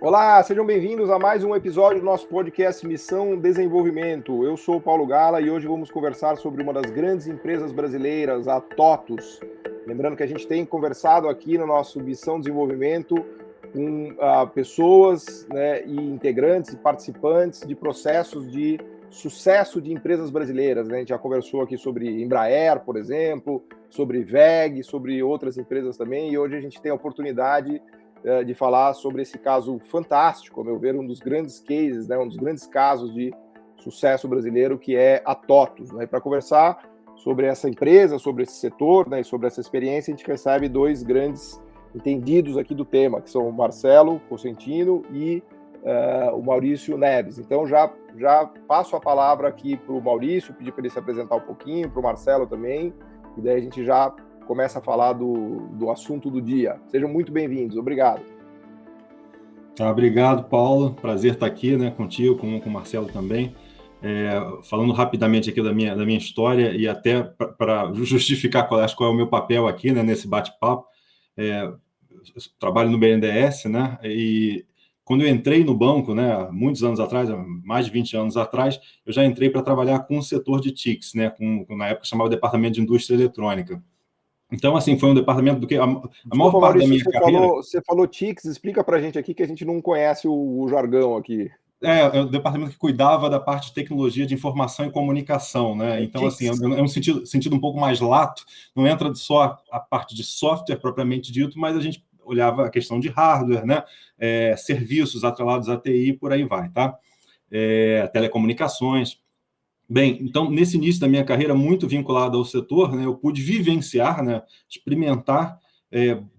Olá, sejam bem-vindos a mais um episódio do nosso podcast Missão Desenvolvimento. Eu sou o Paulo Gala e hoje vamos conversar sobre uma das grandes empresas brasileiras, a TOTUS. Lembrando que a gente tem conversado aqui no nosso Missão Desenvolvimento com pessoas, né, e integrantes e participantes de processos de sucesso de empresas brasileiras, né? A gente já conversou aqui sobre Embraer, por exemplo, sobre WEG, sobre outras empresas também, e hoje a gente tem a oportunidade de falar sobre esse caso fantástico, ao meu ver, um dos grandes cases, né, um dos grandes casos de sucesso brasileiro, que é a TOTUS. Né? Para conversar sobre essa empresa, sobre esse setor, né, e sobre essa experiência, a gente recebe dois grandes entendidos aqui do tema, que são o Marcelo Cosentino e o Maurício Neves. Então, já passo a palavra aqui para o Maurício, pedir para ele se apresentar um pouquinho, para o Marcelo também, e daí a gente já começa a falar do assunto do dia. Sejam muito bem-vindos. Obrigado. Obrigado, Paulo. Prazer estar aqui, né, contigo, com o Marcelo também. Falando rapidamente aqui da minha história e até para justificar qual é o meu papel aqui, né, nesse bate-papo. Trabalho no BNDES, né, e quando eu entrei no banco, né, muitos anos atrás, mais de 20 anos atrás, eu já entrei para trabalhar com o setor de TICs, né, na época chamava Departamento de Indústria Eletrônica. Então, assim, foi um departamento do que a maior parte da minha carreira... Você falou TICs, explica para a gente aqui que a gente não conhece o jargão aqui. É o departamento que cuidava da parte de tecnologia de informação e comunicação, né? Então, assim, é um sentido um pouco mais lato, não entra só a parte de software propriamente dito, mas a gente olhava a questão de hardware, né? Serviços atrelados à TI, por aí vai, tá? Telecomunicações. Bem, então, nesse início da minha carreira, muito vinculado ao setor, né, eu pude vivenciar, né, experimentar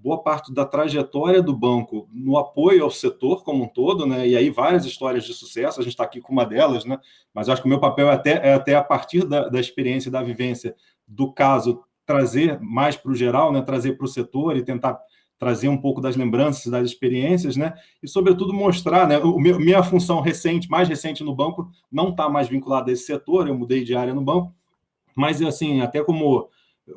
boa parte da trajetória do banco no apoio ao setor como um todo, né, e aí várias histórias de sucesso, a gente está aqui com uma delas, né, mas acho que o meu papel é até a partir da experiência, da vivência do caso, trazer mais para o geral, né, trazer para o setor e tentar trazer um pouco das lembranças, das experiências, né? E, sobretudo, mostrar, né? Minha função mais recente no banco, não está mais vinculada a esse setor, eu mudei de área no banco, mas, assim, até como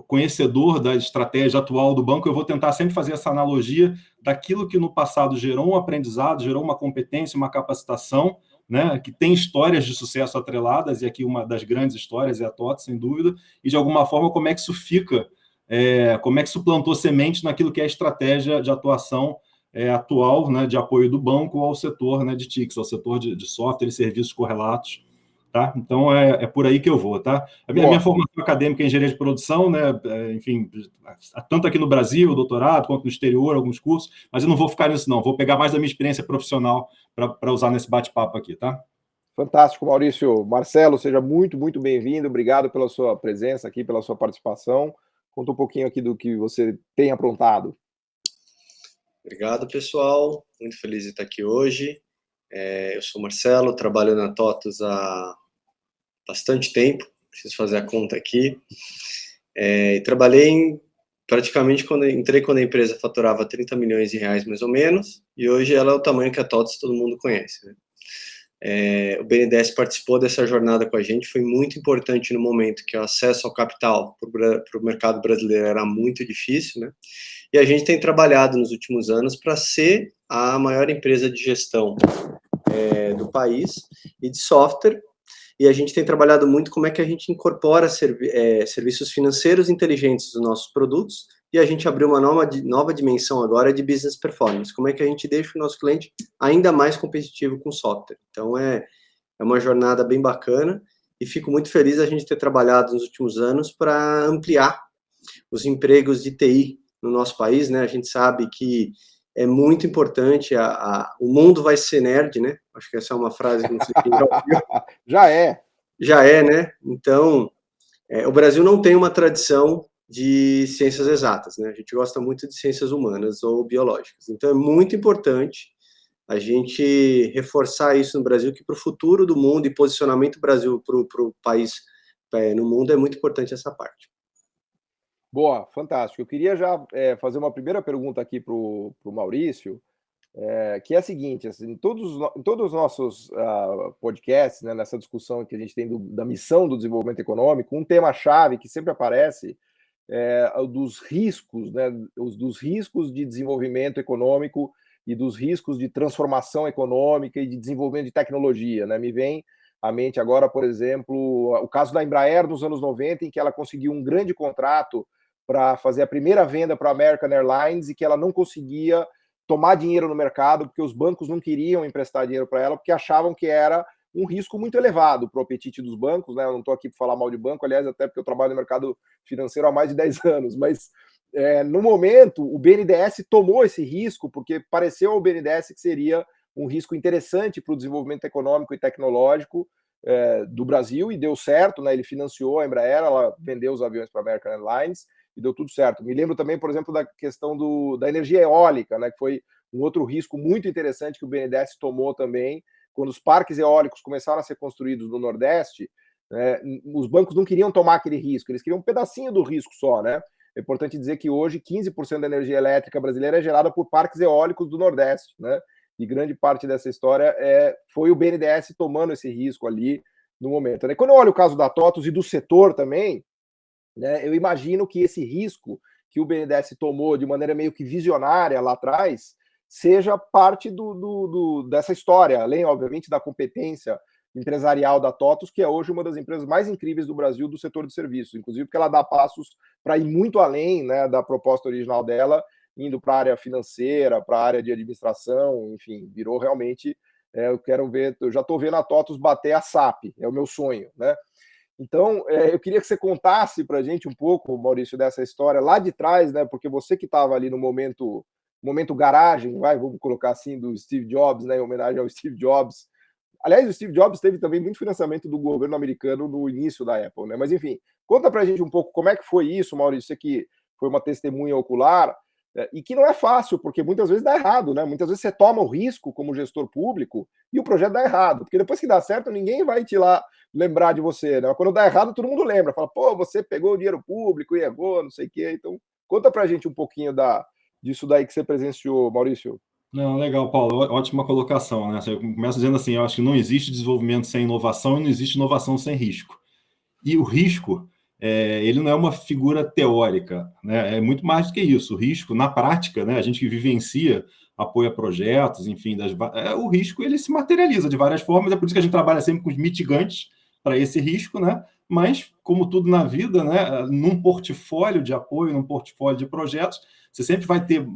conhecedor da estratégia atual do banco, eu vou tentar sempre fazer essa analogia daquilo que no passado gerou um aprendizado, gerou uma competência, uma capacitação, né, que tem histórias de sucesso atreladas, e aqui uma das grandes histórias é a TOTUS, sem dúvida, e de alguma forma como é que isso fica, como é que isso plantou semente naquilo que é a estratégia de atuação atual, né, de apoio do banco ao setor, né, de TICs, ao setor de software e serviços correlatos. Tá? Então, é por aí que eu vou. Tá? A minha formação acadêmica é engenharia de produção, né? Enfim, tanto aqui no Brasil, doutorado, quanto no exterior, alguns cursos, mas eu não vou ficar nisso, não. Vou pegar mais da minha experiência profissional para usar nesse bate-papo aqui. Tá? Fantástico, Maurício. Marcelo, seja muito, muito bem-vindo. Obrigado pela sua presença aqui, pela sua participação. Conta um pouquinho aqui do que você tem aprontado. Obrigado, pessoal. Muito feliz de estar aqui hoje. Eu sou Marcelo, trabalho na TOTUS há bastante tempo, preciso fazer a conta aqui. E trabalhei praticamente quando a empresa faturava 30 milhões de reais, mais ou menos, e hoje ela é o tamanho que a TOTUS todo mundo conhece, né? O BNDES participou dessa jornada com a gente, foi muito importante no momento que o acesso ao capital para o mercado brasileiro era muito difícil, né? E a gente tem trabalhado nos últimos anos para ser a maior empresa de gestão do país e de software, e a gente tem trabalhado muito como é que a gente incorpora serviços financeiros inteligentes dos nossos produtos, e a gente abriu uma nova dimensão agora de business performance, como é que a gente deixa o nosso cliente ainda mais competitivo com software. Então, é uma jornada bem bacana, e fico muito feliz a gente ter trabalhado nos últimos anos para ampliar os empregos de TI no nosso país, né? A gente sabe que é muito importante, o mundo vai ser nerd, né? Acho que essa é uma frase que não sei quem já ouviu. Já é, né? Então, o Brasil não tem uma tradição de ciências exatas, né? A gente gosta muito de ciências humanas ou biológicas. Então, é muito importante a gente reforçar isso no Brasil, que para o futuro do mundo e posicionamento do Brasil para o país no mundo é muito importante essa parte. Boa, fantástico. Eu queria já fazer uma primeira pergunta aqui para o Maurício, que é a seguinte, assim, em todos os nossos podcasts, né, nessa discussão que a gente tem da missão do desenvolvimento econômico, um tema-chave que sempre aparece é o dos riscos, né, dos riscos de desenvolvimento econômico e dos riscos de transformação econômica e de desenvolvimento de tecnologia, né? Me vem à mente agora, por exemplo, o caso da Embraer nos anos 90, em que ela conseguiu um grande contrato para fazer a primeira venda para a American Airlines e que ela não conseguia tomar dinheiro no mercado, porque os bancos não queriam emprestar dinheiro para ela, porque achavam que era um risco muito elevado para o apetite dos bancos, né? Eu não estou aqui para falar mal de banco, aliás, até porque eu trabalho no mercado financeiro há mais de 10 anos, mas no momento o BNDES tomou esse risco, porque pareceu ao BNDES que seria um risco interessante para o desenvolvimento econômico e tecnológico do Brasil, e deu certo, né? Ele financiou a Embraer, ela vendeu os aviões para a American Airlines, e deu tudo certo. Me lembro também, por exemplo, da questão da energia eólica, né? Que foi um outro risco muito interessante que o BNDES tomou também, quando os parques eólicos começaram a ser construídos no Nordeste, os bancos não queriam tomar aquele risco, eles queriam um pedacinho do risco só, né? É importante dizer que hoje 15% da energia elétrica brasileira é gerada por parques eólicos do Nordeste, né? E grande parte dessa história foi o BNDES tomando esse risco ali no momento, né? Quando eu olho o caso da TOTVS e do setor também, né, eu imagino que esse risco que o BNDES tomou de maneira meio que visionária lá atrás seja parte dessa história, além, obviamente, da competência empresarial da TOTVS, que é hoje uma das empresas mais incríveis do Brasil do setor de serviços, inclusive porque ela dá passos para ir muito além, né, da proposta original dela, indo para a área financeira, para a área de administração, enfim, virou realmente, eu já estou vendo a TOTVS bater a SAP, é o meu sonho, né? Então, eu queria que você contasse para a gente um pouco, Maurício, dessa história lá de trás, né? Porque você que estava ali no momento garagem, vamos colocar assim, do Steve Jobs, né? Em homenagem ao Steve Jobs. Aliás, o Steve Jobs teve também muito financiamento do governo americano no início da Apple, né? Mas enfim, conta para a gente um pouco como é que foi isso, Maurício, você que foi uma testemunha ocular, e que não é fácil, porque muitas vezes dá errado, né? Muitas vezes você toma o risco como gestor público e o projeto dá errado, porque depois que dá certo, ninguém vai te lá lembrar de você, né? Quando dá errado, todo mundo lembra, fala, pô, você pegou o dinheiro público e errou, não sei o quê. Então, conta pra gente um pouquinho disso daí que você presenciou, Maurício. Não, legal, Paulo, ótima colocação, né? Você começa dizendo assim, eu acho que não existe desenvolvimento sem inovação e não existe inovação sem risco. E o risco, ele não é uma figura teórica, né? É muito mais do que isso. O risco, na prática, né? A gente que vivencia, apoia projetos, enfim, o risco ele se materializa de várias formas, é por isso que a gente trabalha sempre com os mitigantes para esse risco, né? Mas, como tudo na vida, né? Num portfólio de apoio, num portfólio de projetos, você sempre vai ter,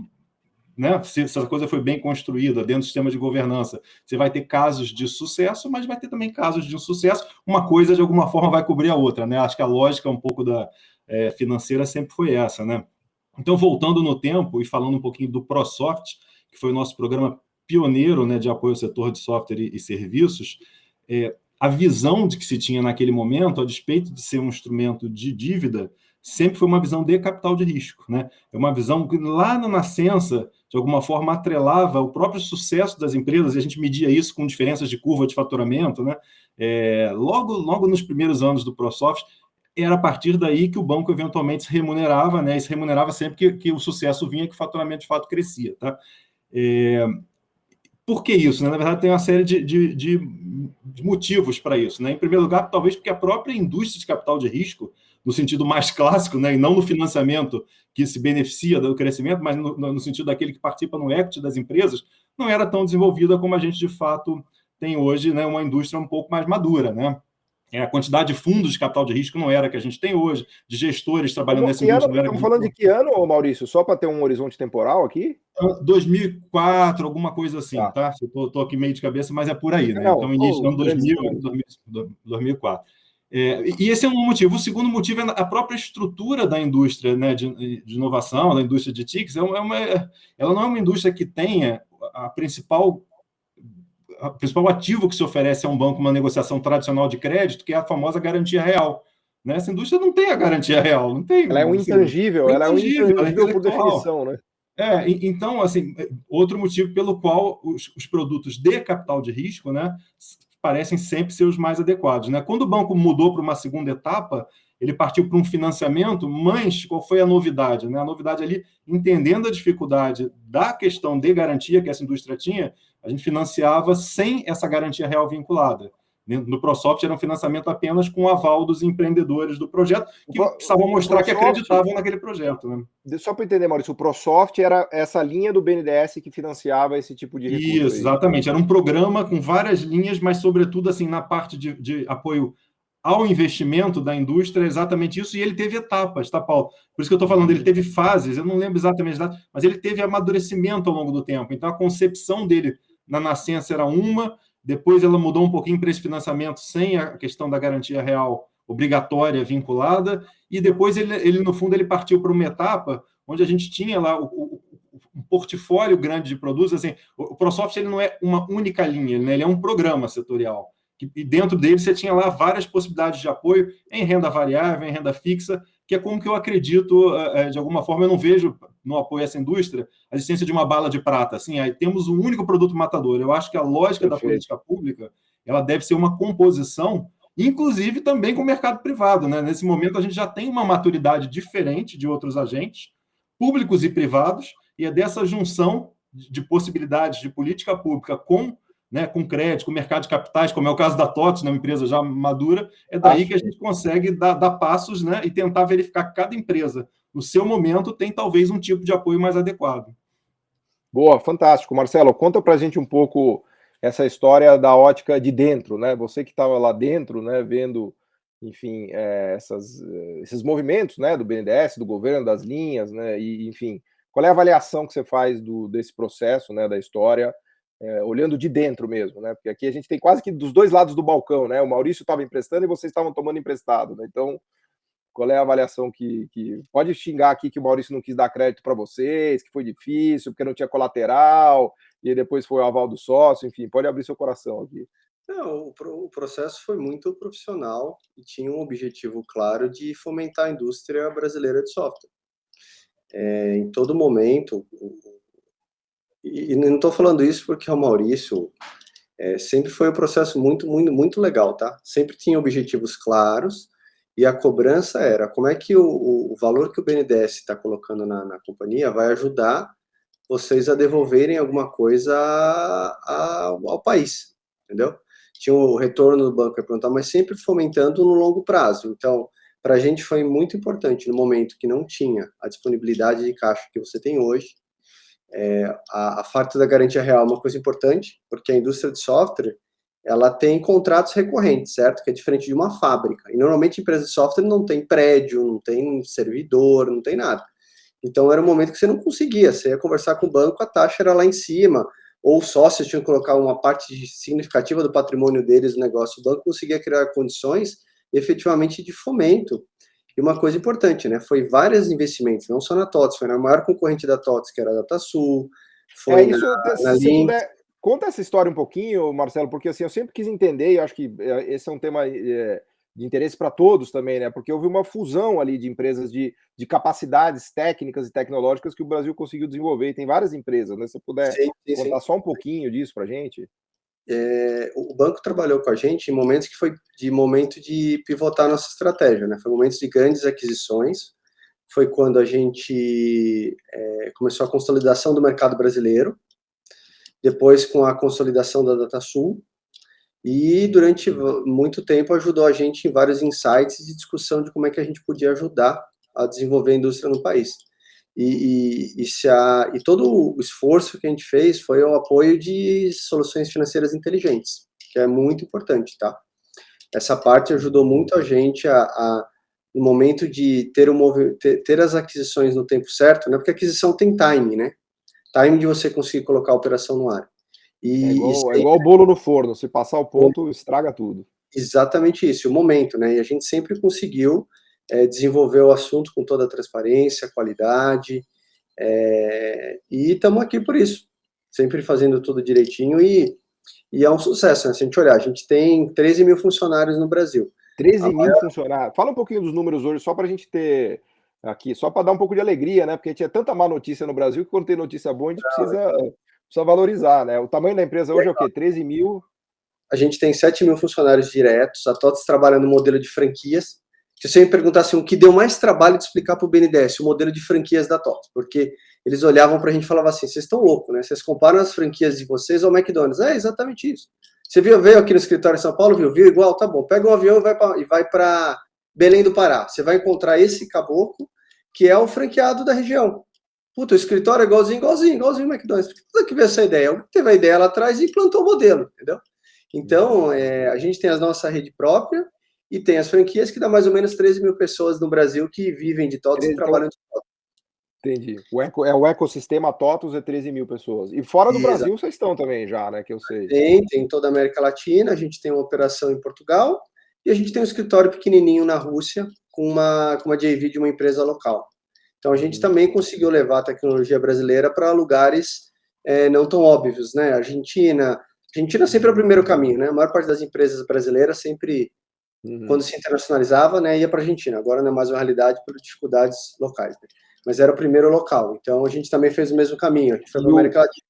né? Se essa coisa foi bem construída dentro do sistema de governança, você vai ter casos de sucesso, mas vai ter também casos de insucesso. Uma coisa, de alguma forma, vai cobrir a outra, né? Acho que a lógica um pouco da financeira sempre foi essa, né? Então, voltando no tempo e falando um pouquinho do ProSoft, que foi o nosso programa pioneiro, né, de apoio ao setor de software e serviços, a visão de que se tinha naquele momento, a despeito de ser um instrumento de dívida, sempre foi uma visão de capital de risco, né? É uma visão que lá na nascença, de alguma forma, atrelava o próprio sucesso das empresas, e a gente media isso com diferenças de curva de faturamento, né? Logo nos primeiros anos do ProSoft, era a partir daí que o banco eventualmente se remunerava, né? E se remunerava sempre que o sucesso vinha, que o faturamento de fato crescia, tá? Por que isso, né? Na verdade, tem uma série de motivos para isso, né? Em primeiro lugar, talvez porque a própria indústria de capital de risco, no sentido mais clássico, né? E não no financiamento que se beneficia do crescimento, mas no sentido daquele que participa no equity das empresas, não era tão desenvolvida como a gente, de fato, tem hoje, né? Uma indústria um pouco mais madura, né? A quantidade de fundos de capital de risco não era a que a gente tem hoje, de gestores trabalhando nessa indústria. Não era. Estamos falando de que ano, Maurício? Só para ter um horizonte temporal aqui? 2004, alguma coisa assim, tá? Estou aqui meio de cabeça, mas é por aí, né? Então, início do ano 2004. E esse é um motivo. O segundo motivo é a própria estrutura da indústria, né, de inovação, da indústria de TICs. Ela não é uma indústria que tenha o principal ativo que se oferece a um banco, uma negociação tradicional de crédito, que é a famosa garantia real. Né? Essa indústria não tem a garantia real, não tem. Ela é um intangível, ela é um intangível por definição, né? Então, assim, outro motivo pelo qual os produtos de capital de risco, né, parecem sempre ser os mais adequados, né? Quando o banco mudou para uma segunda etapa, ele partiu para um financiamento, mas qual foi a novidade, né? A novidade ali, entendendo a dificuldade da questão de garantia que essa indústria tinha, a gente financiava sem essa garantia real vinculada. No ProSoft era um financiamento apenas com o aval dos empreendedores do projeto, que precisavam mostrar que acreditavam naquele projeto. Né? Só para entender, Maurício, o ProSoft era essa linha do BNDES que financiava esse tipo de recurso? Isso, exatamente. Era um programa com várias linhas, mas, sobretudo, assim, na parte de apoio ao investimento da indústria, exatamente isso, e ele teve etapas, tá, Paulo? Por isso que eu estou falando, ele teve fases, eu não lembro exatamente, mas ele teve amadurecimento ao longo do tempo. Então, a concepção dele na nascença era uma, depois ela mudou um pouquinho para esse financiamento sem a questão da garantia real obrigatória vinculada, e depois ele no fundo, ele partiu para uma etapa onde a gente tinha lá um portfólio grande de produtos. Assim, o ProSoft ele não é uma única linha, né? Ele é um programa setorial. E dentro dele você tinha lá várias possibilidades de apoio em renda variável, em renda fixa, que é como que eu acredito, de alguma forma, eu não vejo no apoio a essa indústria a existência de uma bala de prata. Assim, aí temos um único produto matador. Eu acho que a lógica da política pública ela deve ser uma composição, inclusive também com o mercado privado. Né? Nesse momento, a gente já tem uma maturidade diferente de outros agentes, públicos e privados, e é dessa junção de possibilidades de política pública com crédito, com mercado de capitais, como é o caso da TOTVS, uma empresa já madura, é daí que a gente consegue dar passos, né, e tentar verificar que cada empresa, no seu momento, tem talvez um tipo de apoio mais adequado. Boa, fantástico. Marcelo, conta para a gente um pouco essa história da ótica de dentro, né? Você que estava lá dentro, né, vendo, enfim, esses movimentos, né, do BNDES, do governo, das linhas, né, e, enfim, qual é a avaliação que você faz desse processo, né, da história, olhando de dentro mesmo, né? Porque aqui a gente tem quase que dos dois lados do balcão, né? O Maurício estava emprestando e vocês estavam tomando emprestado, né? Então, qual é a avaliação que pode xingar aqui que o Maurício não quis dar crédito para vocês, que foi difícil, porque não tinha colateral, e depois foi o aval do sócio, enfim, pode abrir seu coração aqui. Não, o processo foi muito profissional e tinha um objetivo claro de fomentar a indústria brasileira de software. Em todo momento, e não estou falando isso porque o Maurício sempre foi um processo muito, muito, muito legal, tá? Sempre tinha objetivos claros e a cobrança era como é que o valor que o BNDES está colocando na companhia vai ajudar vocês a devolverem alguma coisa ao país, entendeu? Tinha o retorno do banco, mas sempre fomentando no longo prazo. Então, para a gente foi muito importante no momento que não tinha a disponibilidade de caixa que você tem hoje. A farta da garantia real é uma coisa importante, porque a indústria de software ela tem contratos recorrentes, certo? Que é diferente de uma fábrica. E normalmente empresa de software não tem prédio, não tem servidor, não tem nada. Então era um momento que você não conseguia. Você ia conversar com o banco, a taxa era lá em cima, ou os sócios tinham que colocar uma parte significativa do patrimônio deles no negócio. O banco conseguia criar condições efetivamente de fomento. E uma coisa importante, né? Foi vários investimentos, não só na TOTVS, foi na maior concorrente da TOTVS, que era a DataSul, foi na se Lynx. Puder, conta essa história um pouquinho, Marcelo, porque assim, eu sempre quis entender, e acho que esse é um tema de interesse para todos também, né? Porque houve uma fusão ali de empresas de capacidades técnicas e tecnológicas que o Brasil conseguiu desenvolver, e tem várias empresas, né? Se você puder contar só um pouquinho disso para a gente. O banco trabalhou com a gente em momentos que foi de momento de pivotar nossa estratégia, né? Foi momentos de grandes aquisições, foi quando a gente começou a consolidação do mercado brasileiro, depois com a consolidação da DataSul, e durante muito tempo ajudou a gente em vários insights de discussão de como é que a gente podia ajudar a desenvolver a indústria no país. E todo o esforço que a gente fez foi o apoio de soluções financeiras inteligentes, que é muito importante, tá? Essa parte ajudou muito a gente no momento de ter as aquisições no tempo certo, né? Porque a aquisição tem time, né? Time de você conseguir colocar a operação no ar. É igual o bolo no forno, se passar o ponto, estraga tudo. Exatamente isso, o momento, né? E a gente sempre conseguiu desenvolver o assunto com toda a transparência, qualidade, e estamos aqui por isso, sempre fazendo tudo direitinho, e é um sucesso, né? Se a gente olhar, a gente tem 13 mil funcionários no Brasil. 13 mil funcionários. Fala um pouquinho dos números hoje, só para a gente ter aqui, só para dar um pouco de alegria, né? Porque tinha tanta má notícia no Brasil que quando tem notícia boa a gente precisa valorizar, né? O tamanho da empresa hoje é o quê? 13 mil? A gente tem 7 mil funcionários diretos, a TOTVS trabalha no modelo de franquias. Se você me perguntasse o que deu mais trabalho de explicar para o BNDES, o modelo de franquias da TOTVS, porque eles olhavam para a gente e falavam assim, vocês estão loucos, né? Vocês comparam as franquias de vocês ao McDonald's. É exatamente isso. Você veio aqui no escritório em São Paulo, viu igual? Tá bom, pega um avião e vai para Belém do Pará. Você vai encontrar esse caboclo, que é o franqueado da região. Puta, o escritório é igualzinho o McDonald's. Tudo que veio essa ideia. Alguém teve a ideia lá atrás e implantou o modelo, entendeu? Então, a gente tem a nossa rede própria e tem as franquias que dá mais ou menos 13 mil pessoas no Brasil que vivem de TOTVS e trabalham de TOTVS. Entendi. O ecossistema TOTVS é 13 mil pessoas. E fora do Brasil vocês estão também já, né? Que eu sei. Tem em toda a América Latina, a gente tem uma operação em Portugal e a gente tem um escritório pequenininho na Rússia com uma JV de uma empresa local. Então a gente também conseguiu levar a tecnologia brasileira para lugares não tão óbvios, né? Argentina sempre é o primeiro caminho, né? A maior parte das empresas brasileiras sempre, quando se internacionalizava, né, ia para a Argentina. Agora não é mais uma realidade por dificuldades locais, né? Mas era o primeiro local. Então, a gente também fez o mesmo caminho. A gente foi para a América Latina.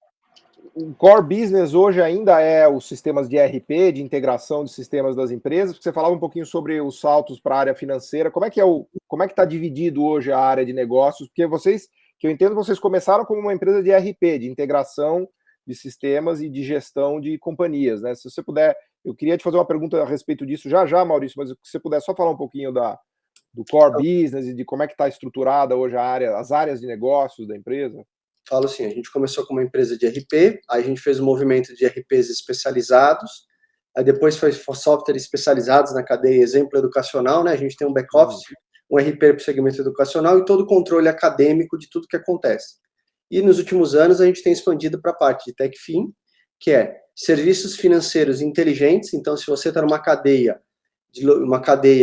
O core business hoje ainda é os sistemas de ERP, de integração de sistemas das empresas, porque você falava um pouquinho sobre os saltos para a área financeira. Como é que está dividido hoje a área de negócios? Porque vocês, que eu entendo, vocês começaram como uma empresa de ERP, de integração de sistemas e de gestão de companhias, né? Se você puder, eu queria te fazer uma pergunta a respeito disso já, Maurício, mas se você puder só falar um pouquinho do core business e de como é que está estruturada hoje as áreas de negócios da empresa. Falo assim, a gente começou como uma empresa de ERP, aí a gente fez um movimento de ERPs especializados, aí depois foi softwares especializados na cadeia exemplo educacional, né? A gente tem um back-office, um ERP para o segmento educacional e todo o controle acadêmico de tudo que acontece. E nos últimos anos a gente tem expandido para a parte de TechFin, que é serviços financeiros inteligentes. Então, se você está numa cadeia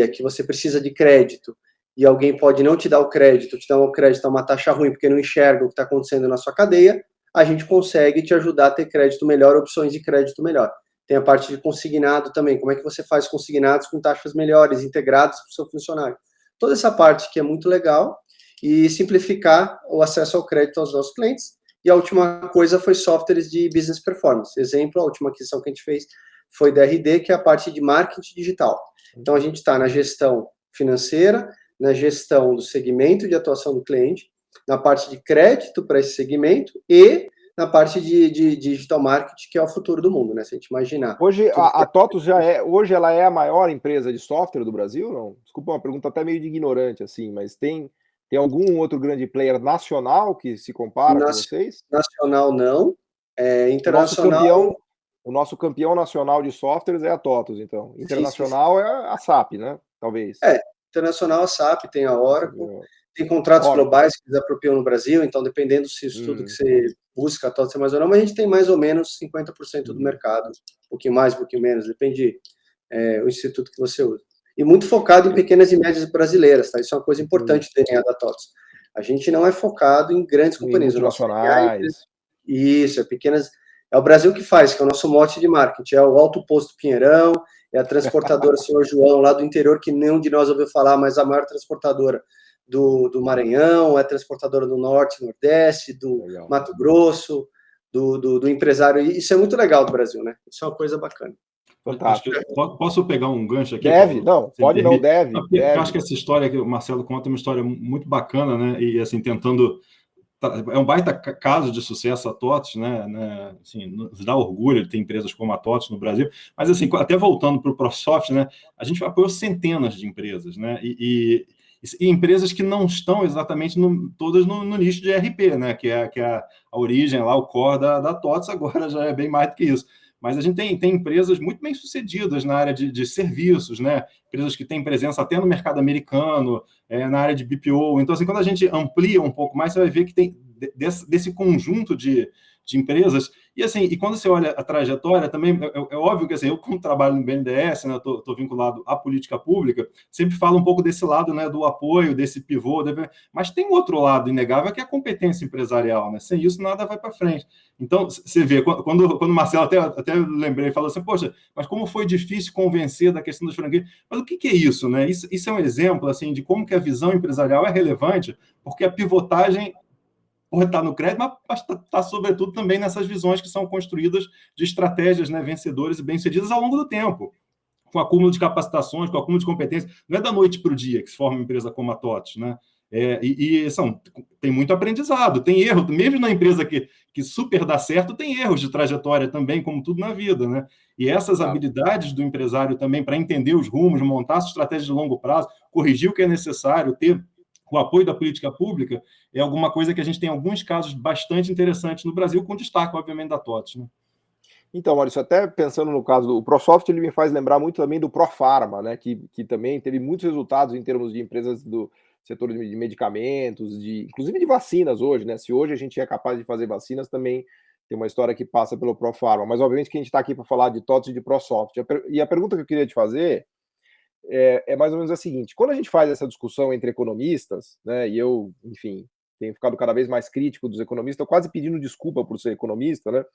que você precisa de crédito e alguém pode não te dar o crédito, te dar um crédito a uma taxa ruim porque não enxerga o que está acontecendo na sua cadeia, a gente consegue te ajudar a ter crédito melhor, opções de crédito melhor. Tem a parte de consignado também, como é que você faz consignados com taxas melhores, integrados para o seu funcionário. Toda essa parte que é muito legal e simplificar o acesso ao crédito aos nossos clientes. E a última coisa foi softwares de business performance. Exemplo, a última aquisição que a gente fez foi da RD, que é a parte de marketing digital. Então, a gente está na gestão financeira, na gestão do segmento de atuação do cliente, na parte de crédito para esse segmento e na parte de digital marketing, que é o futuro do mundo, né? Se a gente imaginar. Hoje, a TOTVS hoje ela é a maior empresa de software do Brasil, não? Desculpa, uma pergunta até meio de ignorante, assim, mas tem algum outro grande player nacional que se compara com vocês? Nacional não. Internacional... O nosso campeão nacional de softwares é a TOTVS, então. Internacional sim. É a SAP, né? Talvez. Internacional a SAP, tem a Oracle, tem contratos globais que desapropriam no Brasil, então dependendo se isso tudo que você busca, a TOTVS é mais ou não, mas a gente tem mais ou menos 50% do mercado, um pouquinho mais, um pouquinho menos, depende do instituto que você usa. E muito focado em pequenas e médias brasileiras, tá? Isso é uma coisa importante do DNA da TOTVS. A gente não é focado em grandes companhias. Multinacionais. Isso, pequenas... É o Brasil que faz, que é o nosso mote de marketing. É o Alto Posto Pinheirão, é a transportadora Senhor João, lá do interior, que nenhum de nós ouviu falar, mas a maior transportadora do Maranhão, é a transportadora do Norte, Nordeste, do Mato Grosso, do empresário. E isso é muito legal do Brasil, né? Isso é uma coisa bacana. Fantástico. Posso pegar um gancho aqui? Deve, não, pode não, deve. Eu acho que essa história que o Marcelo conta é uma história muito bacana, né? E assim, tentando... É um baita caso de sucesso a TOTVS, né? Assim, nos dá orgulho de ter empresas como a TOTVS no Brasil, mas assim, até voltando para o ProSoft, né? A gente apoiou centenas de empresas, né? E empresas que não estão exatamente todas no nicho de ERP, né? Que é a origem lá, o core da TOTVS, agora já é bem mais do que isso. Mas a gente tem empresas muito bem sucedidas na área de serviços, né? Empresas que têm presença até no mercado americano, na área de BPO. Então, assim, quando a gente amplia um pouco mais, você vai ver que tem desse conjunto de empresas. E assim, e quando você olha a trajetória, também é óbvio que assim, eu, como trabalho no BNDES, né, estou vinculado à política pública, sempre falo um pouco desse lado, né, do apoio, desse pivô, mas tem outro lado inegável que é a competência empresarial, né? Sem isso nada vai para frente. Então, você vê, quando o Marcelo até lembrei, falou assim, poxa, mas como foi difícil convencer da questão das franquias? Mas o que é isso, né? Isso é um exemplo assim, de como que a visão empresarial é relevante, porque a pivotagem pode estar no crédito, mas está sobretudo também nessas visões que são construídas de estratégias, né, vencedoras e bem-sucedidas ao longo do tempo, com acúmulo de capacitações, com acúmulo de competências. Não é da noite para o dia que se forma uma empresa como a TOTVS, né? Tem muito aprendizado, tem erro, mesmo na empresa que super dá certo, tem erros de trajetória também, como tudo na vida, né? E essas habilidades do empresário também para entender os rumos, montar sua estratégia de longo prazo, corrigir o que é necessário, ter o apoio da política pública, é alguma coisa que a gente tem alguns casos bastante interessantes no Brasil, com destaque, obviamente, da TOTVS, né? Então, Maurício, até pensando no caso do ProSoft, ele me faz lembrar muito também do ProPharma, né, que também teve muitos resultados em termos de empresas do setor de medicamentos, inclusive de vacinas hoje, né? Se hoje a gente é capaz de fazer vacinas, também tem uma história que passa pelo ProPharma. Mas, obviamente, que a gente está aqui para falar de TOTVS e de ProSoft. E a pergunta que eu queria te fazer é mais ou menos a seguinte: quando a gente faz essa discussão entre economistas, né, e eu, enfim, tenho ficado cada vez mais crítico dos economistas, quase pedindo desculpa por ser economista, né?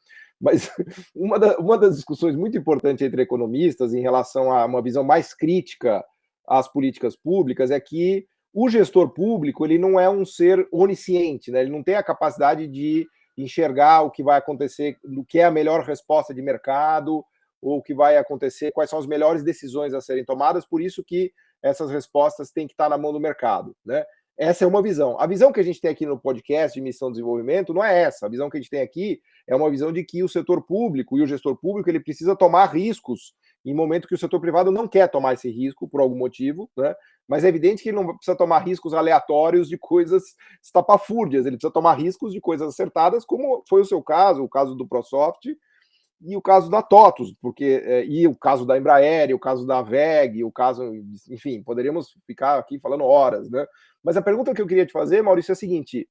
Mas uma das discussões muito importantes entre economistas em relação a uma visão mais crítica às políticas públicas é que o gestor público, ele não é um ser onisciente, né? Ele não tem a capacidade de enxergar o que vai acontecer, o que é a melhor resposta de mercado, ou o que vai acontecer, quais são as melhores decisões a serem tomadas, por isso que essas respostas têm que estar na mão do mercado, né? Essa é uma visão. A visão que a gente tem aqui no podcast de Missão de Desenvolvimento não é essa. A visão que a gente tem aqui é uma visão de que o setor público e o gestor público ele precisa tomar riscos em momento que o setor privado não quer tomar esse risco por algum motivo, né? Mas é evidente que ele não precisa tomar riscos aleatórios de coisas estapafúrdias, ele precisa tomar riscos de coisas acertadas, como foi o seu caso, o caso do ProSoft, e o caso da TOTVS, e o caso da Embraer, e o caso da VEG, o caso, enfim, poderíamos ficar aqui falando horas, né? Mas a pergunta que eu queria te fazer, Maurício, é a seguinte: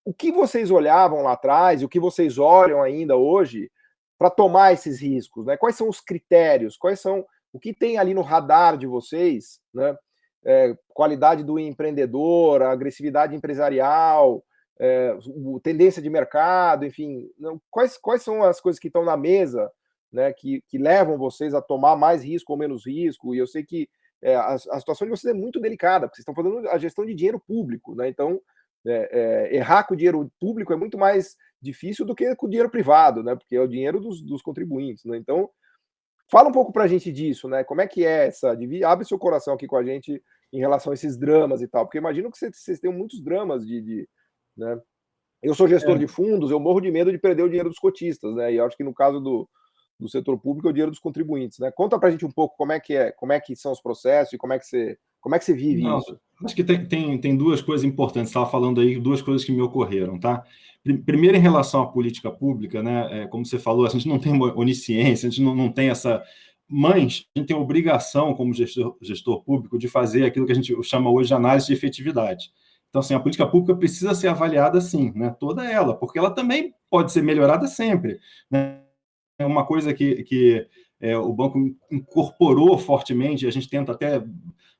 o que vocês olhavam lá atrás, o que vocês olham ainda hoje para tomar esses riscos, né? Quais são os critérios? O que tem ali no radar de vocês, né? Qualidade do empreendedor, agressividade empresarial, tendência de mercado, enfim, quais são as coisas que estão na mesa, né, que levam vocês a tomar mais risco ou menos risco? E eu sei que a situação de vocês é muito delicada, porque vocês estão fazendo a gestão de dinheiro público, né? Então, errar com o dinheiro público é muito mais difícil do que com o dinheiro privado, né? Porque é o dinheiro dos contribuintes, né? Então, fala um pouco para a gente disso, né? Como é que é abre seu coração aqui com a gente em relação a esses dramas e tal, porque imagino que vocês tenham muitos dramas né? Eu sou gestor de fundos, eu morro de medo de perder o dinheiro dos cotistas, né? E eu acho que no caso do setor público é o dinheiro dos contribuintes, né? Conta pra gente um pouco como é que são os processos e como é que você vive isso. Acho que tem duas coisas importantes. Você estava falando aí duas coisas que me ocorreram, tá? Primeiro, em relação à política pública, né? Como você falou, a gente não tem onisciência, a gente não tem essa... Mas a gente tem a obrigação, como gestor público, de fazer aquilo que a gente chama hoje de análise de efetividade. Então, assim, a política pública precisa ser avaliada, sim, né? Toda ela, porque ela também pode ser melhorada sempre, né? É uma coisa que o banco incorporou fortemente, a gente tenta até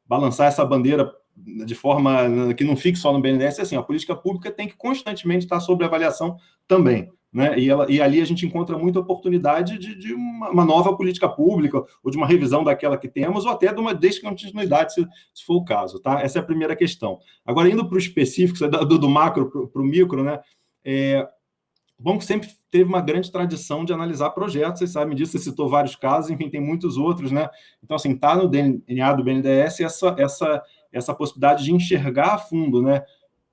balançar essa bandeira de forma que não fique só no BNDES, assim, a política pública tem que constantemente estar sob avaliação também, né? E ali a gente encontra muita oportunidade de uma nova política pública, ou de uma revisão daquela que temos, ou até de uma descontinuidade, se for o caso, tá? Essa é a primeira questão. Agora, indo para o específico, do macro para o micro, né? O banco sempre teve uma grande tradição de analisar projetos, vocês sabem disso, você citou vários casos, enfim, tem muitos outros, né? Então, assim, está no DNA do BNDES essa possibilidade de enxergar a fundo, né,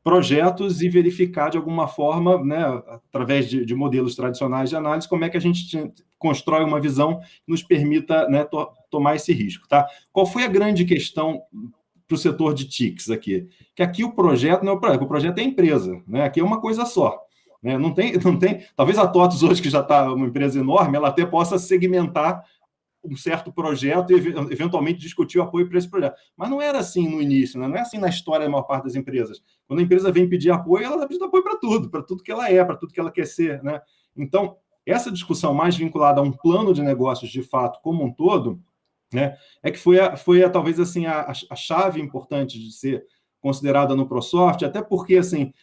projetos e verificar de alguma forma, né, através de modelos tradicionais de análise, como é que a gente constrói uma visão que nos permita, né, tomar esse risco, tá? Qual foi a grande questão para o setor de TICs aqui? Que aqui o projeto não é o projeto, o projeto é a empresa, né? Aqui é uma coisa só. Não tem, talvez a TOTVS hoje, que já está uma empresa enorme, ela até possa segmentar um certo projeto e eventualmente discutir o apoio para esse projeto. Mas não era assim no início, né? Não é assim na história da maior parte das empresas. Quando a empresa vem pedir apoio, ela pede apoio para tudo que ela é, para tudo que ela quer ser, né? Então, essa discussão mais vinculada a um plano de negócios de fato como um todo, né, é que foi talvez assim a chave importante de ser considerada no ProSoft, até porque assim,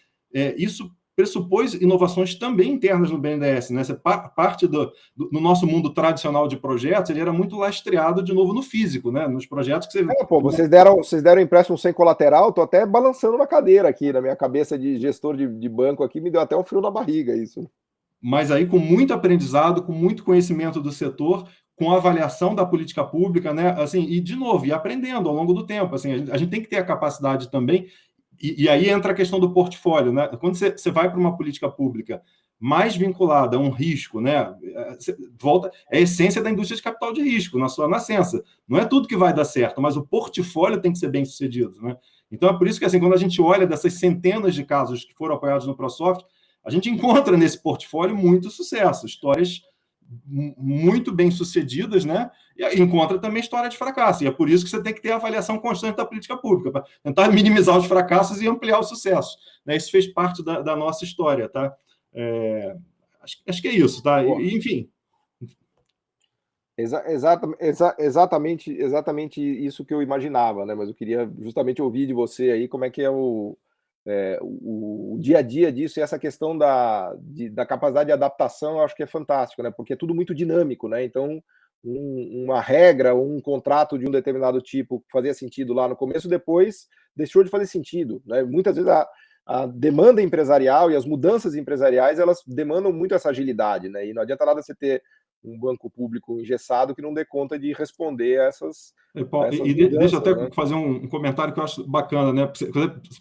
isso pressupôs inovações também internas no BNDES, né? Parte do nosso mundo tradicional de projetos, ele era muito lastreado de novo no físico, né? Nos projetos que vocês deram empréstimo sem colateral, tô até balançando na cadeira aqui, na minha cabeça de gestor de banco aqui, me deu até um frio na barriga isso. Mas aí com muito aprendizado, com muito conhecimento do setor, com a avaliação da política pública, né? Assim, e de novo, e aprendendo ao longo do tempo, assim, a gente tem que ter a capacidade também. E aí entra a questão do portfólio, né? Quando você vai para uma política pública mais vinculada a um risco, né? Volta, é a essência da indústria de capital de risco, na sua nascença. Não é tudo que vai dar certo, mas o portfólio tem que ser bem sucedido, né? Então é por isso que, assim, quando a gente olha dessas centenas de casos que foram apoiados no ProSoft, a gente encontra nesse portfólio muito sucesso, histórias muito bem sucedidas, né? E encontra também história de fracasso. E é por isso que você tem que ter a avaliação constante da política pública, para tentar minimizar os fracassos e ampliar o sucesso, né? Isso fez parte da nossa história, tá? Acho que é isso, tá? Enfim. Exatamente isso que eu imaginava, né? Mas eu queria justamente ouvir de você aí como é que é o dia a dia disso, e essa questão da capacidade de adaptação, eu acho que é fantástico, né? Porque é tudo muito dinâmico, né? Então, uma regra, um contrato de um determinado tipo que fazia sentido lá no começo, depois deixou de fazer sentido, né? Muitas vezes a demanda empresarial e as mudanças empresariais, elas demandam muito essa agilidade, né? E não adianta nada você ter um banco público engessado que não dê conta de responder a essas deixa eu até fazer um comentário que eu acho bacana, né?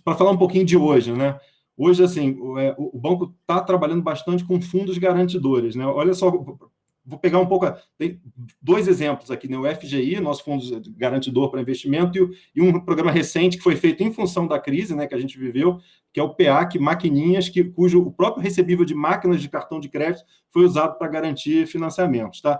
Para falar um pouquinho de hoje, né? Hoje, assim, o banco está trabalhando bastante com fundos garantidores, né? Olha só, vou pegar um pouco. Tem dois exemplos aqui, né? O FGI, nosso fundo garantidor para investimento, e um programa recente que foi feito em função da crise, né, que a gente viveu, que é o PEAC Maquininhas, cujo o próprio recebível de máquinas de cartão de crédito foi usado para garantir financiamentos, tá?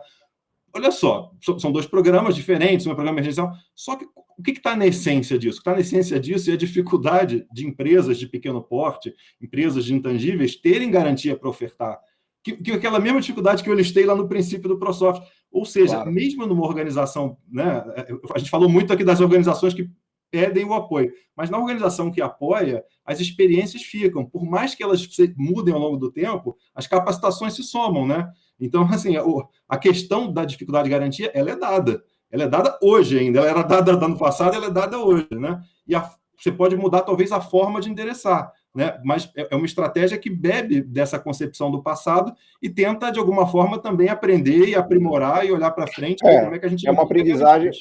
Olha só, são dois programas diferentes, um é programa emergencial, só que o que está na essência disso? O que está na essência disso é a dificuldade de empresas de pequeno porte, empresas de intangíveis, terem garantia para ofertar. Que aquela mesma dificuldade que eu listei lá no princípio do ProSoft. Ou seja, claro, mesmo numa organização, né, a gente falou muito aqui das organizações que pedem o apoio, mas na organização que apoia, as experiências ficam. Por mais que elas mudem ao longo do tempo, as capacitações se somam, né? Então, assim, a questão da dificuldade de garantia, ela é dada. Ela é dada hoje ainda. Ela era dada no ano passado, ela é dada hoje, né? E você pode mudar, talvez, a forma de endereçar, né? Mas é uma estratégia que bebe dessa concepção do passado e tenta, de alguma forma, também aprender e aprimorar e olhar para frente, como é que a gente... É uma aprendizagem...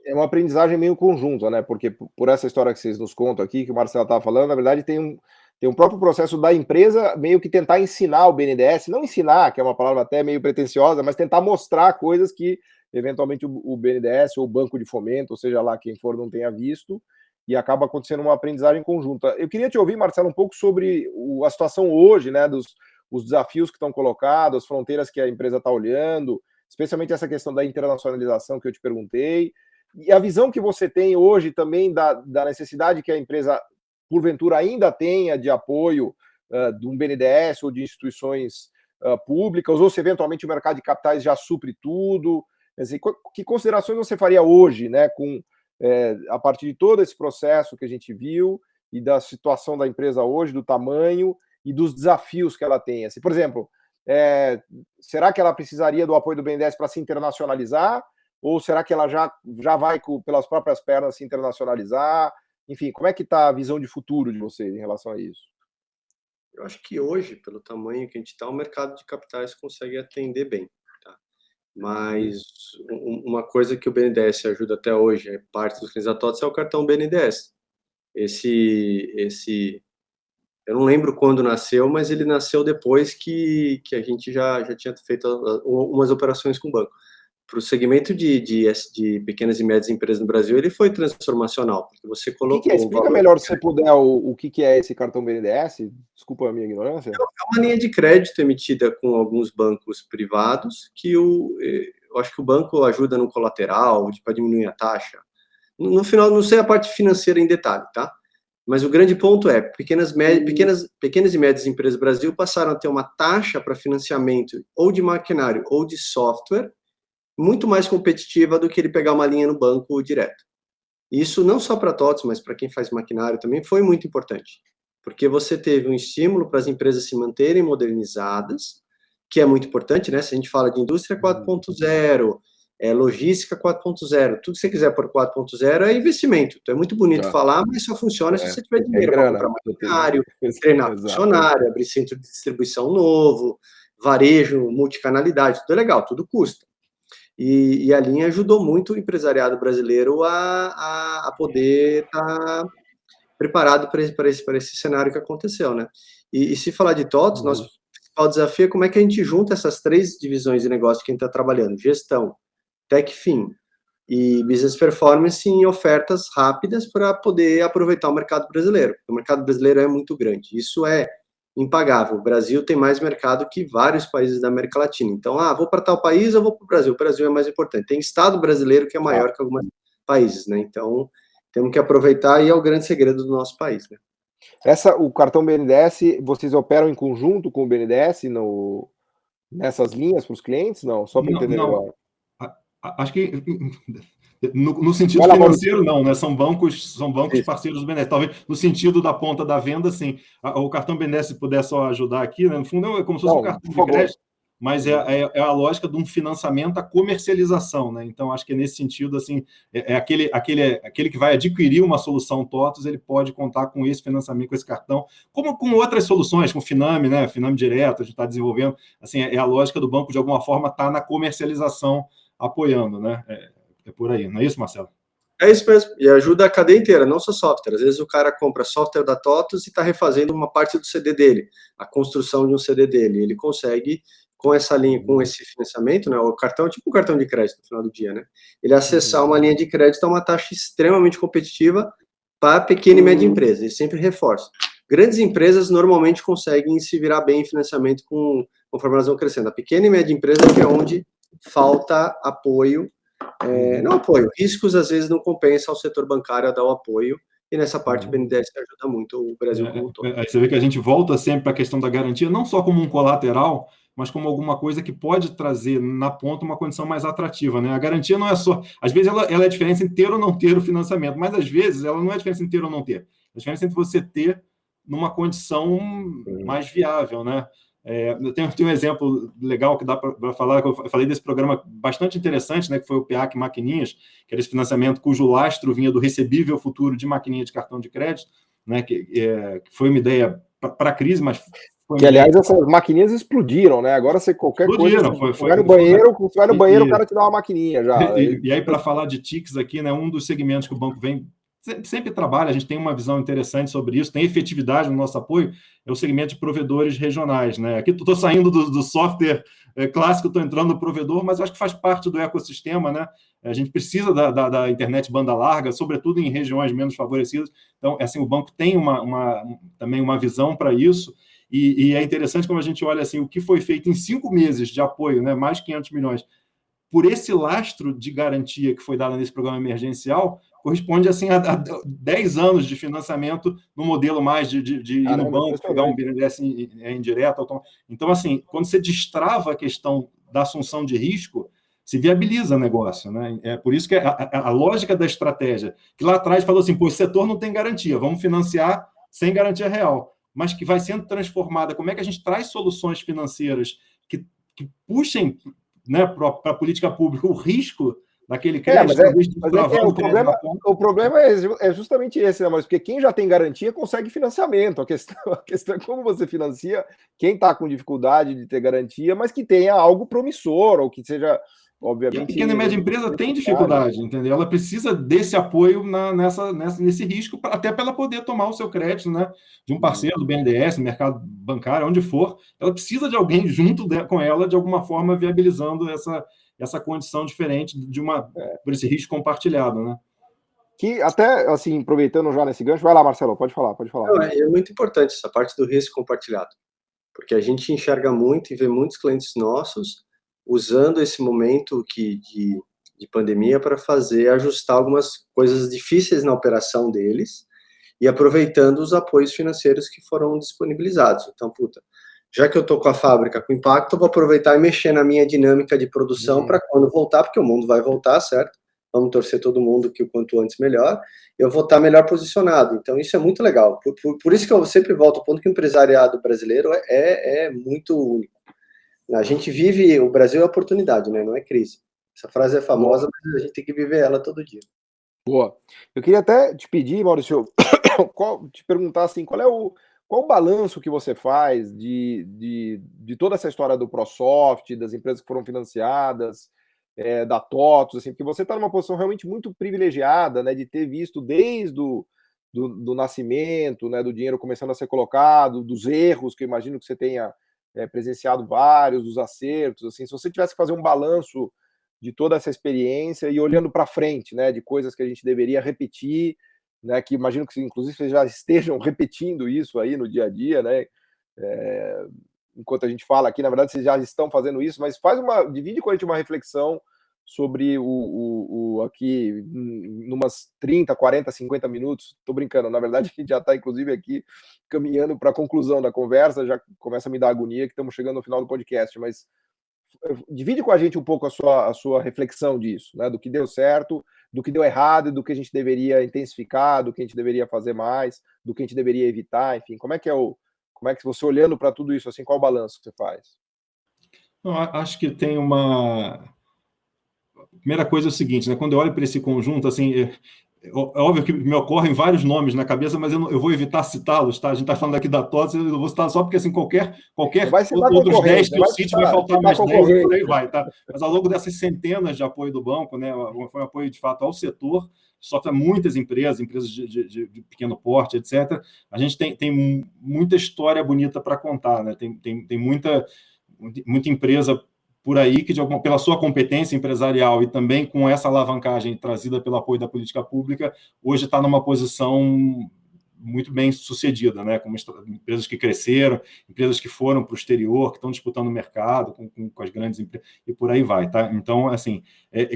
É uma aprendizagem meio conjunta, né? Porque por essa história que vocês nos contam aqui, que o Marcelo estava falando, na verdade tem um próprio processo da empresa meio que tentar ensinar o BNDES, não ensinar, que é uma palavra até meio pretensiosa, mas tentar mostrar coisas que eventualmente o BNDES ou o Banco de Fomento, ou seja lá quem for, não tenha visto, e acaba acontecendo uma aprendizagem conjunta. Eu queria te ouvir, Marcelo, um pouco sobre a situação hoje, né? Os desafios que estão colocados, as fronteiras que a empresa está olhando, especialmente essa questão da internacionalização que eu te perguntei. E a visão que você tem hoje também da necessidade que a empresa, porventura, ainda tenha de apoio de um BNDES ou de instituições públicas, ou se eventualmente o mercado de capitais já supre tudo. Assim, que considerações você faria hoje, né, a partir de todo esse processo que a gente viu e da situação da empresa hoje, do tamanho e dos desafios que ela tem? Assim, por exemplo, será que ela precisaria do apoio do BNDES para se internacionalizar? Ou será que ela já vai pelas próprias pernas se internacionalizar? Enfim, como é que está a visão de futuro de vocês em relação a isso? Eu acho que hoje, pelo tamanho que a gente está, o mercado de capitais consegue atender bem. Tá? Mas uma coisa que o BNDES ajuda até hoje, parte dos clientes da TOTVS, é o cartão BNDES. Eu não lembro quando nasceu, mas ele nasceu depois que a gente já tinha feito umas operações com o banco. Para o segmento de pequenas e médias empresas no Brasil, ele foi transformacional, porque você colocou... Explica melhor, se você puder, o que é esse cartão BNDES? Desculpa a minha ignorância. É uma linha de crédito emitida com alguns bancos privados, que eu acho que o banco ajuda no colateral, para diminuir a taxa. No final, não sei a parte financeira em detalhe, tá? Mas o grande ponto é, pequenas e médias empresas do Brasil passaram a ter uma taxa para financiamento ou de maquinário ou de software muito mais competitiva do que ele pegar uma linha no banco direto. Isso não só para a TOTVS, mas para quem faz maquinário também foi muito importante, porque você teve um estímulo para as empresas se manterem modernizadas, que é muito importante, né? Se a gente fala de indústria 4.0, logística 4.0, tudo que você quiser por 4.0 é investimento. Então é muito bonito falar, mas só funciona se você tiver dinheiro para comprar maquinário, treinar funcionário, abrir centro de distribuição novo, varejo, multicanalidade, tudo é legal, tudo custa. E a linha ajudou muito o empresariado brasileiro a poder estar preparado para esse cenário que aconteceu, né? E se falar de TOTVS, nosso principal desafio é como é que a gente junta essas 3 divisões de negócio que a gente está trabalhando: gestão, TechFin e Business Performance, em ofertas rápidas para poder aproveitar o mercado brasileiro. O mercado brasileiro é muito grande, isso é impagável. O Brasil tem mais mercado que vários países da América Latina. Então, vou para tal país, eu vou para o Brasil. O Brasil é mais importante. Tem estado brasileiro que é maior que alguns países, né? Então, temos que aproveitar, e é o grande segredo do nosso país, né? O cartão BNDES, vocês operam em conjunto com o BNDES nessas linhas para os clientes? Não, só para entender melhor. Acho que no sentido financeiro, não, né? São bancos parceiros do BNDES. Talvez no sentido da ponta da venda, sim. O cartão BNDES, se puder só ajudar aqui, né? No fundo, é como se fosse um cartão de crédito, mas é a lógica de um financiamento à comercialização, né? Então, acho que nesse sentido, assim, aquele que vai adquirir uma solução TOTVS, ele pode contar com esse financiamento, com esse cartão, como com outras soluções, com o Finame, né? Finame Direto, a gente está desenvolvendo. Assim, é a lógica do banco, de alguma forma, está na comercialização, apoiando, né? É por aí, não é isso, Marcelo? É isso mesmo, e ajuda a cadeia inteira, não só software. Às vezes o cara compra software da TOTVS e está refazendo uma parte do CD dele, a construção de um CD dele. Ele consegue, com essa linha, com esse financiamento, né? O cartão é tipo um cartão de crédito no final do dia, né? Ele acessar uma linha de crédito a uma taxa extremamente competitiva para pequena e média empresa, e sempre reforça. Grandes empresas normalmente conseguem se virar bem em financiamento conforme elas vão crescendo. A pequena e média empresa que é onde falta apoio. Não apoio, riscos às vezes não compensa ao setor bancário a dar o apoio, e nessa parte o BNDES ajuda muito o Brasil como um todo. Aí você vê que a gente volta sempre para a questão da garantia, não só como um colateral, mas como alguma coisa que pode trazer na ponta uma condição mais atrativa, né? A garantia não é só... Às vezes ela é a diferença em ter ou não ter o financiamento, mas às vezes ela não é a diferença em ter ou não ter. A diferença entre você ter numa condição mais viável, né? Eu tenho um exemplo legal que dá para falar, que eu falei desse programa bastante interessante, né, que foi o PEAC Maquininhas, que era esse financiamento cujo lastro vinha do recebível futuro de maquininha de cartão de crédito, né, que foi uma ideia para a crise, mas foi aliás, essas maquininhas explodiram, né? Agora você qualquer coisa, você vai no banheiro, o cara te dá uma maquininha já. E aí, para falar de TICs aqui, né, um dos segmentos que o banco vem sempre trabalha, a gente tem uma visão interessante sobre isso, tem efetividade no nosso apoio, é o segmento de provedores regionais, né? Aqui estou saindo do software clássico, estou entrando no provedor, mas acho que faz parte do ecossistema, né? A gente precisa da internet banda larga, sobretudo em regiões menos favorecidas. Então, assim, o banco tem também uma visão para isso, e é interessante como a gente olha assim, o que foi feito em 5 meses de apoio, né? Mais de 500 milhões, por esse lastro de garantia que foi dado nesse programa emergencial, corresponde assim, a 10 anos de financiamento no modelo mais de ir no banco, pegar um BNDES indireto. Então, assim, quando você destrava a questão da assunção de risco, se viabiliza o negócio, né? É por isso que a lógica da estratégia, que lá atrás falou assim, o setor não tem garantia, vamos financiar sem garantia real, mas que vai sendo transformada. Como é que a gente traz soluções financeiras que puxem, né, para a política pública o risco daquele crédito, o problema é justamente esse, né, mas porque quem já tem garantia consegue financiamento. A questão é como você financia quem está com dificuldade de ter garantia, mas que tenha algo promissor, ou que seja, obviamente... E a pequena e média empresa tem dificuldade, entendeu? Ela precisa desse apoio nesse risco, até para ela poder tomar o seu crédito, né, de um parceiro do BNDES, no mercado bancário, onde for. Ela precisa de alguém junto com ela, de alguma forma, viabilizando essa condição diferente por esse risco compartilhado, né? Que até, assim, aproveitando já nesse gancho, vai lá, Marcelo, pode falar. Não, é muito importante essa parte do risco compartilhado, porque a gente enxerga muito e vê muitos clientes nossos usando esse momento de pandemia para ajustar algumas coisas difíceis na operação deles e aproveitando os apoios financeiros que foram disponibilizados. Então, já que eu estou com a fábrica com impacto, eu vou aproveitar e mexer na minha dinâmica de produção para quando voltar, porque o mundo vai voltar, certo? Vamos torcer todo mundo que o quanto antes melhor, eu vou estar melhor posicionado. Então, isso é muito legal. Por isso que eu sempre volto ao ponto que o empresariado brasileiro é muito único. A gente vive, o Brasil é oportunidade, né? Não é crise. Essa frase é famosa, mas a gente tem que viver ela todo dia. Boa. Eu queria até te pedir, Maurício, te perguntar assim, qual o balanço que você faz de toda essa história do ProSoft, das empresas que foram financiadas, da TOTVS, assim, porque você está numa posição realmente muito privilegiada, né, de ter visto desde do nascimento, né, do dinheiro começando a ser colocado, dos erros, que eu imagino que você tenha presenciado vários, dos acertos, assim, se você tivesse que fazer um balanço de toda essa experiência e olhando para frente, né, de coisas que a gente deveria repetir, né, que imagino que inclusive vocês já estejam repetindo isso aí no dia a dia, né, enquanto a gente fala aqui, na verdade vocês já estão fazendo isso, mas divide com a gente uma reflexão sobre aqui, numas 30, 40, 50 minutos, tô brincando, na verdade a gente já está inclusive aqui caminhando para a conclusão da conversa, já começa a me dar agonia que estamos chegando no final do podcast, mas divide com a gente um pouco a sua reflexão disso, né, do que deu certo, do que deu errado, do que a gente deveria intensificar, do que a gente deveria fazer mais, do que a gente deveria evitar, enfim, como é que você, olhando para tudo isso, assim, qual o balanço que você faz? Não, acho que tem uma... A primeira coisa é o seguinte, né? Quando eu olho para esse conjunto, assim, é óbvio que me ocorrem vários nomes na cabeça, mas eu vou evitar citá-los, tá? A gente está falando aqui da TOTVS, eu vou citar só porque, assim, qualquer outros 10 que eu cite, vai faltar mais 10 e por aí vai, tá? Mas ao longo dessas centenas de apoio do banco, né, foi um apoio, de fato, ao setor, só para muitas empresas de pequeno porte, etc. A gente tem muita história bonita para contar, né? Tem muita empresa por aí que, pela sua competência empresarial e também com essa alavancagem trazida pelo apoio da política pública, hoje está numa posição muito bem sucedida, né? Como empresas que cresceram, empresas que foram para o exterior, que estão disputando o mercado com as grandes empresas, e por aí vai, tá? Então, assim,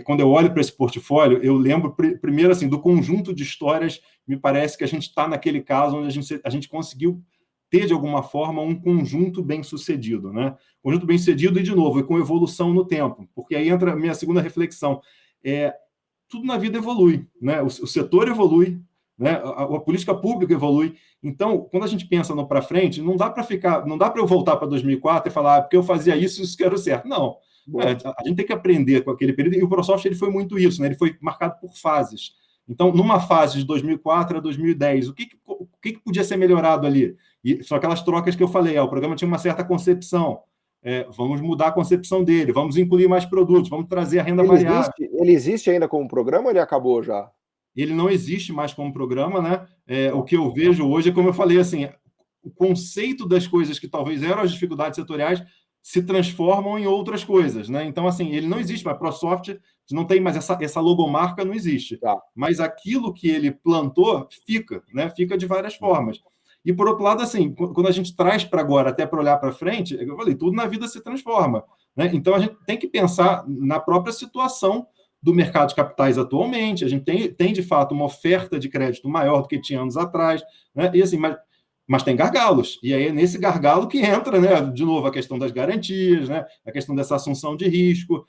quando eu olho para esse portfólio, eu lembro, primeiro, assim, do conjunto de histórias, me parece que a gente está naquele caso onde a gente conseguiu ter, de alguma forma, um conjunto bem-sucedido, né? Conjunto bem-sucedido e, de novo, e com evolução no tempo, porque aí entra a minha segunda reflexão. Tudo na vida evolui, né? O setor evolui, né? A política pública evolui. Então, quando a gente pensa no para frente, não dá para eu voltar para 2004 e falar porque eu fazia isso que era o certo. Não. A gente tem que aprender com aquele período, e o ProSoft ele foi muito isso, né? Ele foi marcado por fases. Então, numa fase de 2004 a 2010, o que podia ser melhorado ali? E são aquelas trocas que eu falei, o programa tinha uma certa concepção, vamos mudar a concepção dele, vamos incluir mais produtos, vamos trazer a renda variável. Ele existe ainda como programa ou ele acabou já? Ele não existe mais como programa, né? O que eu vejo hoje é, como eu falei, assim, o conceito das coisas que talvez eram as dificuldades setoriais se transformam em outras coisas, né? Então, assim, ele não existe, mas ProSoft não tem mais essa logomarca, não existe. Tá. Mas aquilo que ele plantou fica, né? Fica de várias formas. E, por outro lado, assim, quando a gente traz para agora, até para olhar para frente, eu falei, tudo na vida se transforma, né? Então, a gente tem que pensar na própria situação do mercado de capitais atualmente. A gente tem de fato, uma oferta de crédito maior do que tinha anos atrás, né? E assim, mas tem gargalos. E aí é nesse gargalo que entra, né, de novo, a questão das garantias, né, a questão dessa assunção de risco.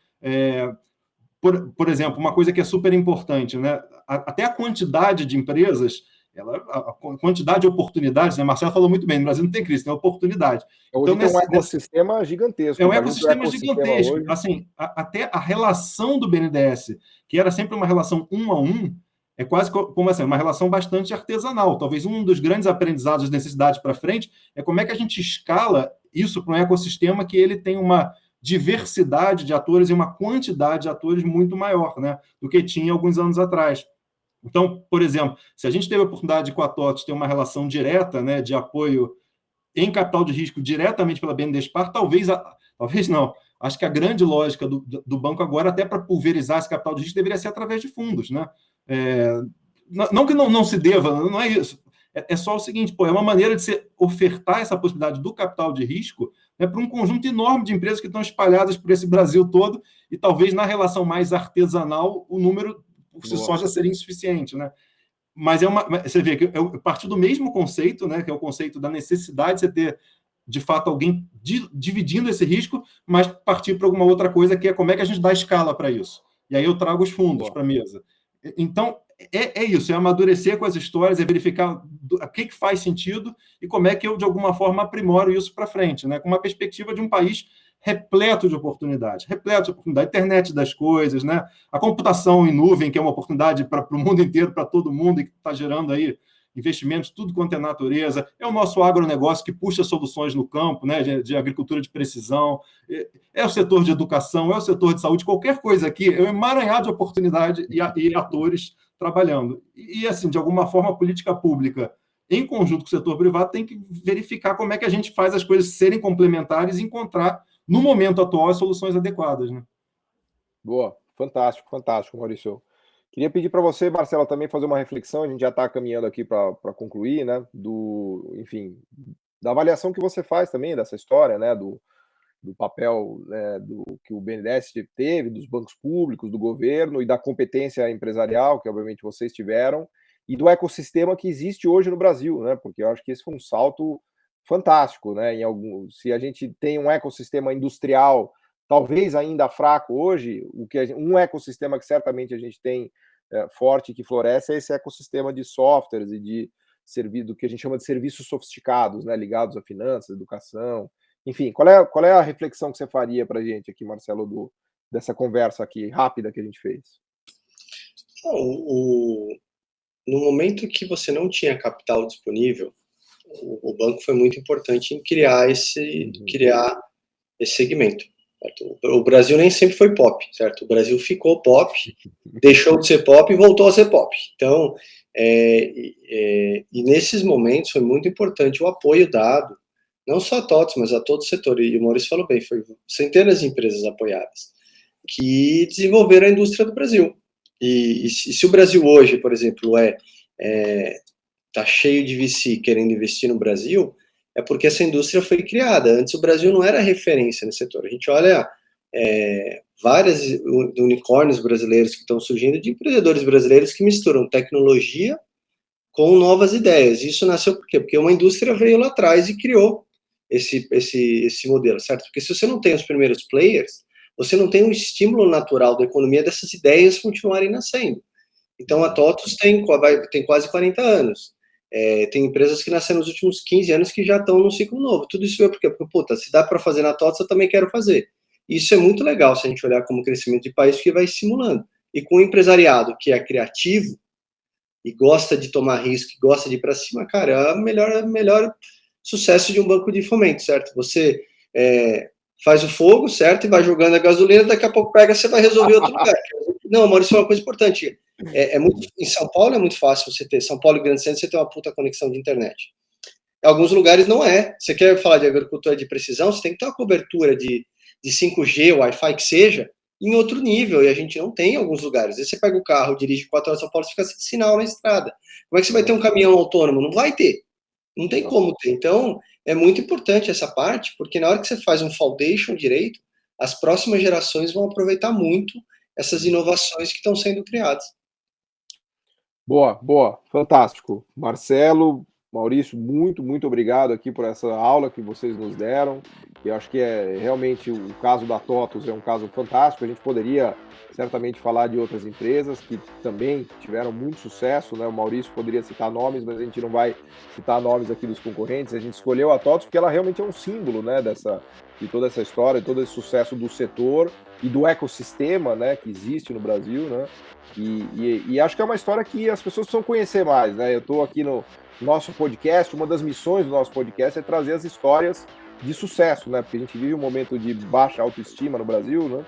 Por exemplo, uma coisa que é super importante, né, até a quantidade de empresas, a quantidade de oportunidades, né, Marcelo falou muito bem, no Brasil não tem crise, tem oportunidade. Hoje então, tem um ecossistema gigantesco. É um ecossistema gigantesco. Hoje... Assim, até a relação do BNDES, que era sempre uma relação 1 a 1, é quase como assim, uma relação bastante artesanal. Talvez um dos grandes aprendizados das necessidades para frente é como é que a gente escala isso para um ecossistema que ele tem uma diversidade de atores e uma quantidade de atores muito maior, né, do que tinha alguns anos atrás. Então, por exemplo, se a gente teve a oportunidade com a TOTVS ter uma relação direta, né, de apoio em capital de risco diretamente pela BNDESPar, talvez não. Acho que a grande lógica do banco agora, até para pulverizar esse capital de risco, deveria ser através de fundos, né? Não que não se deva, não é isso. É só o seguinte, é uma maneira de se ofertar essa possibilidade do capital de risco, né, para um conjunto enorme de empresas que estão espalhadas por esse Brasil todo, e talvez na relação mais artesanal o número por si só já seria insuficiente, né? Mas você vê que eu parti do mesmo conceito, né, que é o conceito da necessidade de você ter, de fato, alguém dividindo esse risco, mas partir para alguma outra coisa, que é como é que a gente dá escala para isso. E aí eu trago os fundos para a mesa. Então, é isso, é amadurecer com as histórias, é verificar o que faz sentido e como é que eu, de alguma forma, aprimoro isso para frente, né, com uma perspectiva de um país repleto de oportunidades, internet das coisas, né? A computação em nuvem, que é uma oportunidade para o mundo inteiro, para todo mundo, e que está gerando aí investimentos, tudo quanto é natureza. É o nosso agronegócio que puxa soluções no campo, né, de agricultura de precisão, é o setor de educação, é o setor de saúde, qualquer coisa aqui, é um emaranhado de oportunidade e atores trabalhando. E, assim, de alguma forma, a política pública, em conjunto com o setor privado, tem que verificar como é que a gente faz as coisas serem complementares e encontrar, no momento atual, as soluções adequadas, né? Boa, fantástico, fantástico, Maurício. Queria pedir para você, Marcelo, também fazer uma reflexão, a gente já está caminhando aqui para concluir, né, enfim, da avaliação que você faz também dessa história, né, do papel, né, que o BNDES teve, dos bancos públicos, do governo e da competência empresarial, que obviamente vocês tiveram, e do ecossistema que existe hoje no Brasil, né, porque eu acho que esse foi um salto fantástico, né, se a gente tem um ecossistema industrial talvez ainda fraco hoje, um ecossistema que certamente a gente tem forte e que floresce é esse ecossistema de softwares e de do que a gente chama de serviços sofisticados, né, ligados a finanças, educação, enfim. Qual é a reflexão que você faria para a gente aqui, Marcelo, dessa conversa aqui rápida que a gente fez? No momento que você não tinha capital disponível, o banco foi muito importante em criar esse segmento. Certo? O Brasil nem sempre foi pop, certo? O Brasil ficou pop, deixou de ser pop e voltou a ser pop. Então, e nesses momentos foi muito importante o apoio dado, não só a TOTVS, mas a todo o setor. E o Maurício falou bem, foi centenas de empresas apoiadas que desenvolveram a indústria do Brasil. E se o Brasil hoje, por exemplo, tá cheio de VC querendo investir no Brasil, é porque essa indústria foi criada. Antes o Brasil não era referência nesse setor. A gente olha várias unicórnios brasileiros que estão surgindo, de empreendedores brasileiros que misturam tecnologia com novas ideias. Isso nasceu por quê? Porque uma indústria veio lá atrás e criou esse modelo, certo? Porque se você não tem os primeiros players, você não tem um estímulo natural da economia dessas ideias continuarem nascendo. Então a TOTVS tem quase 40 anos. Tem empresas que nasceram nos últimos 15 anos que já estão num ciclo novo. Tudo isso é porque, puta, se dá para fazer na TOTVS, eu também quero fazer. Isso é muito legal se a gente olhar como crescimento de país, que vai estimulando. E com o empresariado que é criativo e gosta de tomar risco, e gosta de ir para cima, cara, é o melhor sucesso de um banco de fomento, certo? Você faz o fogo, certo? E vai jogando a gasolina, daqui a pouco pega, você vai resolver outro lugar. Não, Maurício, é uma coisa importante. Em São Paulo é muito fácil você ter, São Paulo e Grande Centro, você tem uma puta conexão de internet. Em alguns lugares não é. Você quer falar de agricultura de precisão, você tem que ter uma cobertura de 5G, Wi-Fi que seja, em outro nível, e a gente não tem em alguns lugares. Aí você pega o carro, dirige 4 horas em São Paulo, você fica sem sinal na estrada. Como é que você vai ter um caminhão autônomo? Não vai ter. Não tem como ter. Então, é muito importante essa parte, porque na hora que você faz um foundation direito, as próximas gerações vão aproveitar muito essas inovações que estão sendo criadas. Boa, fantástico. Marcelo, Maurício, muito obrigado aqui por essa aula que vocês nos deram. Eu acho que realmente o caso da TOTVS é um caso fantástico. A gente poderia certamente falar de outras empresas que também tiveram muito sucesso, né? O Maurício poderia citar nomes, mas a gente não vai citar nomes aqui dos concorrentes. A gente escolheu a TOTVS porque ela realmente é um símbolo, né, de toda essa história, de todo esse sucesso do setor e do ecossistema, né, que existe no Brasil, né? E acho que é uma história que as pessoas precisam conhecer mais, né? Eu estou aqui no nosso podcast, uma das missões do nosso podcast é trazer as histórias de sucesso, né? Porque a gente vive um momento de baixa autoestima no Brasil, né?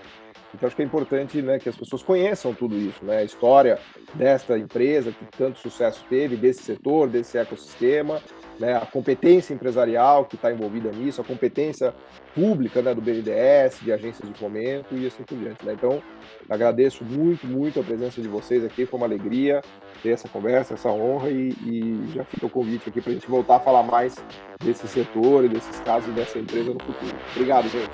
Então acho que é importante, né, que as pessoas conheçam tudo isso, né? A história desta empresa que tanto sucesso teve, desse setor, desse ecossistema, né? A competência empresarial que está envolvida nisso, a competência pública, né, do BNDES, de agências de fomento e assim por diante, né? Então, agradeço muito a presença de vocês aqui, foi uma alegria ter essa conversa, essa honra e já fica o convite aqui para a gente voltar a falar mais desse setor e desses casos dessa empresa no futuro. Obrigado, gente.